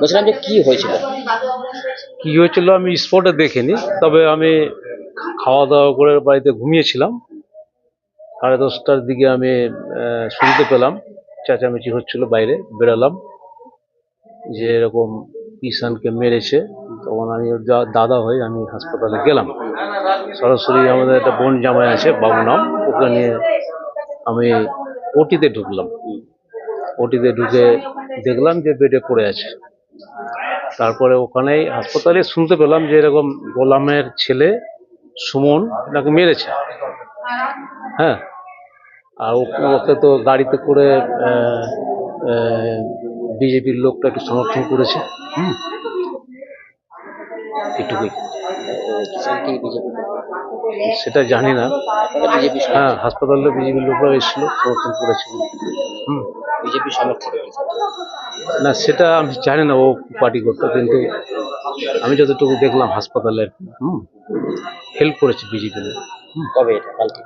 বলছিলাম যে কি হয়েছিল? কি হয়েছিল আমি স্পটে দেখিনি, তবে আমি খাওয়া দাওয়া করে বাড়িতে ঘুমিয়েছিলাম। 10:30টার দিকে আমি শুনতে পেলাম চেঁচামেচি হচ্ছিল, বাইরে বেরালাম যে এরকম ঈশানকে মেরেছে। তখন আমি ওর দাদা হই, আমি হাসপাতালে গেলাম সরাসরি। আমাদের একটা বোন জামাই আছে, বাবু নাম, ওকে নিয়ে আমি ওটিতে ঢুকলাম। ওটিতে ঢুকে দেখলাম যে বেডে পড়ে আছে। তারপরে ওখানেই হাসপাতালে শুনতে পেলাম যে এরকম গোলামের ছেলে সুমন তাকে মেরেছে। হ্যাঁ, আর ওকে তো গাড়িতে করে বিজেপির লোকটা একটু সমর্থন করেছে। হুম, এটুকুই। কিষান কি বিজেপি? সেটা জানি না। আপনারা বিজেপি হ্যাঁ, সমর্থক? হাসপাতালে বিজেপির লোকরা এসেছিল, সমর্থন করেছিল। হুম, বিজেপি সমর্থক কিষান? না সেটা আমি জানি না ও পার্টি করতো, কিন্তু আমি যতটুকু দেখলাম হাসপাতালে, হুম, হেল্প করেছে বিজেপি। কবে এটা? কালকে?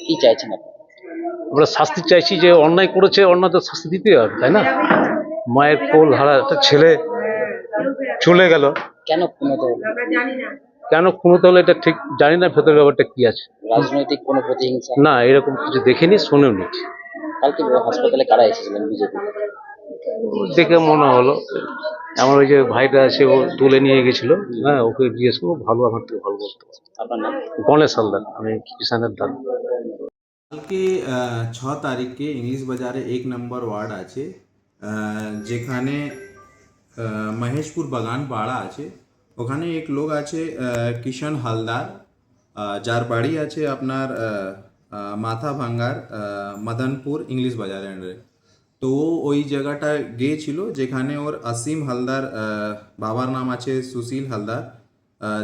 কি চাইছেন আপনি? আমরা শাস্তি চাইছি, যে অন্যায় করেছে, অন্যায় তো শাস্তি দিতে হবে, তাই না? মায়ের কোল হারা একটা ছেলে চলে গেল, কেন খুনত হলো? কেন খুন হতে হলো এটা ঠিক জানি না, ভেতরের ব্যাপারটা কি আছে। রাজনৈতিক কোনো প্রতিহিংসা? না, এরকম কিছু দেখিনি, শুনেও নি। কালকে হাসপাতালে কারা এসেছিলেন বিজেপি? দেখে মনে হলো আমার ওই যে ভাইটা আছে, ও তুলে নিয়ে গেছিল। হ্যাঁ, ওকে জিজ্ঞেস করবো, ভালো, আমার থেকে ভালো বলতে পারবে। আপনার নাম? গণেশ হালদার, আমি কিষানের দাদা। কালকে 6 তারিখে ইংলিশ বাজারে 1 নম্বর ওয়ার্ড আছে, যেখানে মহেশপুর বাগান পাড়া আছে। ওখানে এক লোক আছে কিষান হালদার, যার বাড়ি আছে আপনার মাথা ভাঙ্গার মদনপুর ইংলিশ বাজারের আন্ডারে। তো ও ওই জায়গাটায় গিয়েছিল যেখানে ওর অসীম হালদার বাবার নাম আছে সুশীল হালদার,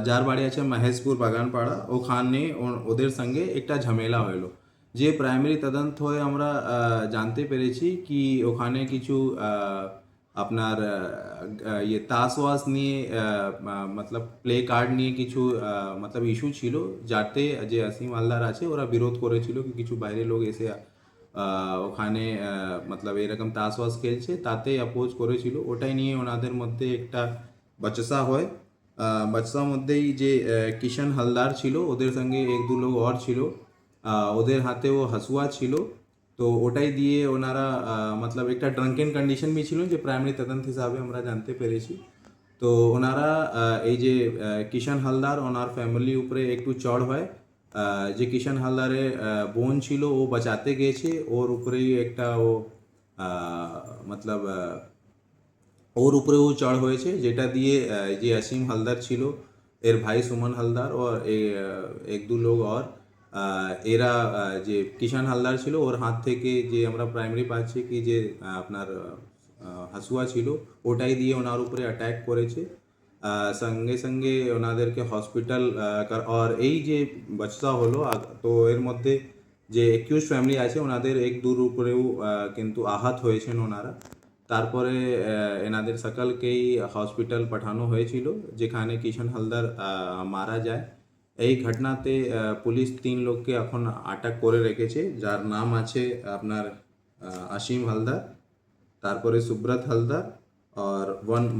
যার বাড়ি আছে মহেশপুর বাগানপাড়া। ওখানে ওদের সঙ্গে একটা ঝামেলা হলো, যে প্রাইমারি তদন্ত হয়ে আমরা জানতে পেরেছি কি ওখানে কিছু আপনার ইয়ে তাস ওয়াস নিয়ে মতলব প্লে কার্ড নিয়ে কিছু মতলব ইস্যু ছিল, যাতে যে অসীম হালদার আছে ওরা বিরোধ করেছিল কি কিছু বাইরে লোক এসে ওখানে মতলব এরকম তাস ওয়াস খেলছে, তাতে অপোজ করেছিল। ওটাই নিয়ে ওনাদের মধ্যে একটা বচসা হয়। বচসার মধ্যেই যে কিষান হালদার ছিল, ওদের সঙ্গে 1-2 লোক আর ছিল, ওদের হাতে ও হাসুয়া ছিল। তো ওটাই দিয়ে ওনারা মতলব একটা ড্রাঙ্কেন কন্ডিশন भी ছিল, যে প্রাইমারি তদন্ত হিসাবে আমরা জানতে পেরেছি। তো ওনারা এই যে কিষান হালদার ওনার ফ্যামিলি উপরে একটু চড় হয়। যে কিষান হালদারের বোন ছিল, ও বাঁচাতে গেছে, ওর উপরেই একটা ও মতলব ওর উপরেও চড় হয়েছে, যেটা দিয়ে যে অসীম হালদার ছিল, এর ভাই সুমন হালদার ও 1-2 লোক আর এরা যে কিষান হালদার ছিল ওর হাত থেকে যে আমরা প্রাইমারি পাচ্ছি কি যে আপনার হাসুয়া ছিল, ওটাই দিয়ে ওনার উপরে অ্যাটাক করেছে। সঙ্গে সঙ্গে ওনাদেরকে হসপিটাল আর এই যে বচসা হলো, তো এর মধ্যে যে একিউজ ফ্যামিলি আছে ওনাদের 1-2 উপরেও কিন্তু আহত হয়েছেন ওনারা। তারপরে এনাদের সকলকেই হসপিটাল পাঠানো হয়েছিল, যেখানে কিষান হালদার মারা যায়। এই ঘটনাতে পুলিশ 3 লোককে এখন আটক করে রেখেছে, যার নাম আছে আপনার অসীম হালদার, তারপরে সুব্রত হালদার আর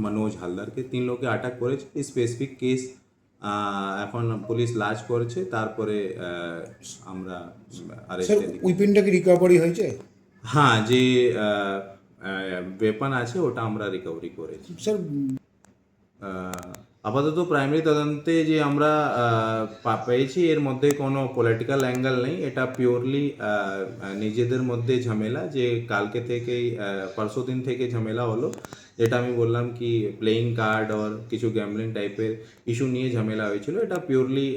মনোজ হালদারকে 3 লোককে আটক করেছে। স্পেসিফিক কেস এখন পুলিশ লাজ করছে, তারপরে আমরা স্যার, আরেস্টে দিই। উইপেনটা কি রিকভারি হয়েছে? হ্যাঁ, যে ওয়েপন আছে ওটা আমরা রিকভারি করেছি। স্যার, আপাতত প্রাইমারি তদন্তে যে আমরা পেয়েছি, এর মধ্যে কোনো পলিটিক্যাল অ্যাঙ্গেল নেই। এটা পিওরলি নিজেদের মধ্যে ঝামেলা, যে কালকে থেকেই পরশু দিন থেকে ঝামেলা হলো, যেটা আমি বললাম কি প্লেইং কার্ড আর কিছু গ্যাম্বলিং টাইপের ইস্যু নিয়ে ঝামেলা হয়েছিল। এটা পিওরলি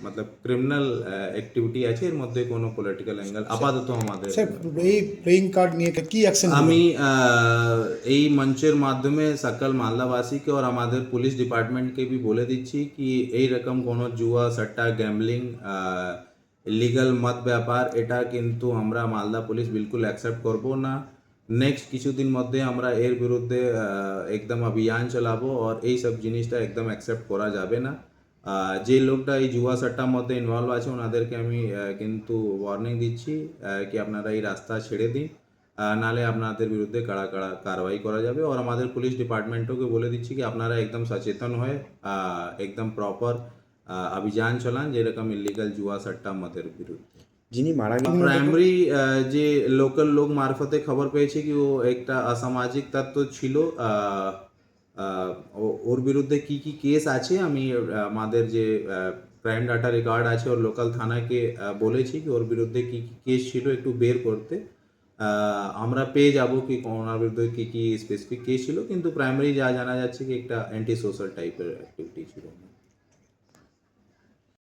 মতলব ক্রিমিনাল অ্যাক্টিভিটি আছে, এর মধ্যে কোনো পলিটিক্যাল অ্যাঙ্গেল আপাতত আমাদের। স্যার, এই প্লেইং কার্ড নিয়ে কি অ্যাকশন? আমি এই মঞ্চের মাধ্যমে সকল মালদাবাসীকে और আমাদের পুলিশ ডিপার্টমেন্টকে भी বলে দিচ্ছি কি এই রকম কোনো জুয়া সट्टा গ্যাম্বলিং ইলিগাল মদ ব্যাপার, এটা কিন্তু আমরা মালদা পুলিশ বিলকুল অ্যাকসেপ্ট করব না। নেক্সট কিছুদিন মধ্যে আমরা এর বিরুদ্ধে একদম অভিযান চালাবো, আর এই সব জিনিসটা একদম অ্যাকসেপ্ট করা যাবে না। যে লোকটা এই জুয়া সट्टाর মধ্যে ইনভলভ আছে ওনাদেরকে আমি কিন্তু ওয়ার্নিং দিচ্ছি কি আপনারা এই রাস্তা ছেড়ে দিন। নালে আপনাদের বিরুদ্ধে কড়া কড়া কারবাই করা যাবে। আর আমাদের পুলিশ ডিপার্টমেন্টকে বলে দিচ্ছি কি আপনারা একদম সচেতন হয়ে একদম প্রপার অভিযান চালান যেরকম ইলিগাল জুয়া সট্টা মদের বিরুদ্ধে। যিনি মারা গেছেন প্রাইমারি যে লোকাল লোক মারফতে খবর পেয়েছে কি ও একটা অসামাজিক তত্ত্ব ছিল। ওর বিরুদ্ধে কি কি কেস আছে আমি আমাদের যে ক্রাইম ডাটা রেকর্ড আছে ওর লোকাল থানাকে বলেছি কি ওর বিরুদ্ধে কি কি কেস ছিল একটু বের করতে। আমরা পেয়ে যাব কি ওনার বিরুদ্ধে কি কি স্পেসিফিক কেস ছিল, কিন্তু প্রাইমারি যা জানা যাচ্ছে কি একটা অ্যান্টি সোশ্যাল টাইপের অ্যাক্টিভিটি ছিল।